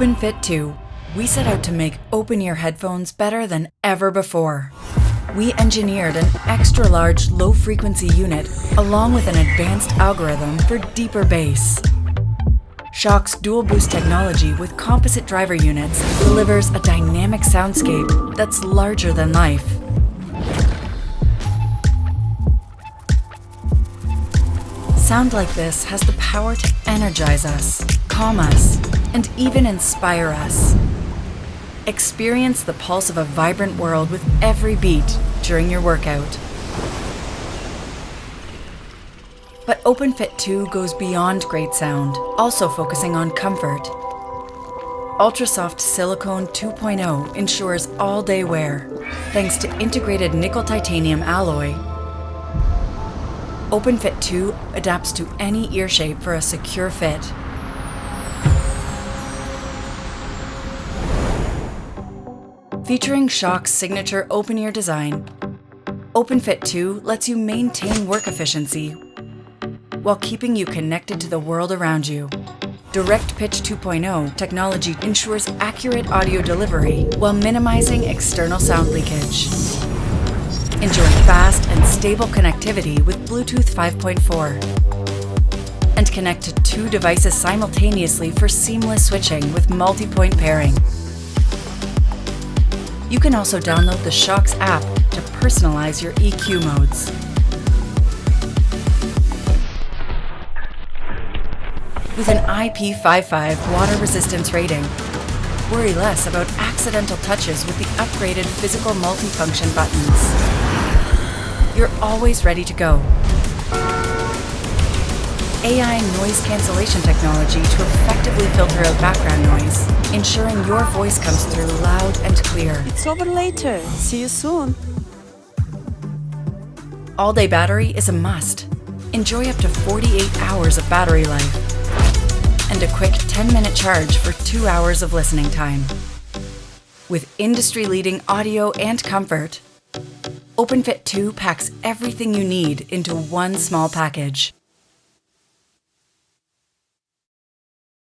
OpenFit 2, we set out to make open-ear headphones better than ever before. We engineered an extra-large low-frequency unit along with an advanced algorithm for deeper bass. Shokz DualBoost technology with composite driver units delivers a dynamic soundscape that's larger than life. Sound like this has the power to energize us, calm us, and even inspire us. Experience the pulse of a vibrant world with every beat during your workout. But OpenFit 2 goes beyond great sound, also focusing on comfort. Ultrasoft Silicone 2.0 ensures all-day wear, thanks to integrated nickel-titanium alloy. OpenFit 2 adapts to any ear shape for a secure fit. Featuring Shokz signature open-ear design, OpenFit 2 lets you maintain work efficiency while keeping you connected to the world around you. Direct Pitch 2.0 technology ensures accurate audio delivery while minimizing external sound leakage. Enjoy fast and stable connectivity with Bluetooth 5.4. And connect to 2 devices simultaneously for seamless switching with multi-point pairing. You can also download the Shokz app to personalize your EQ modes. With an IP55 water resistance rating, worry less about accidental touches with the upgraded physical multifunction buttons. You're always ready to go. AI noise cancellation technology to effectively filter out background noise, ensuring your voice comes through loud and clear. It's over later. See you soon. All-day battery is a must. Enjoy up to 48 hours of battery life. And a quick 10-minute charge for 2 hours of listening time. With industry-leading audio and comfort, OpenFit 2 packs everything you need into one small package.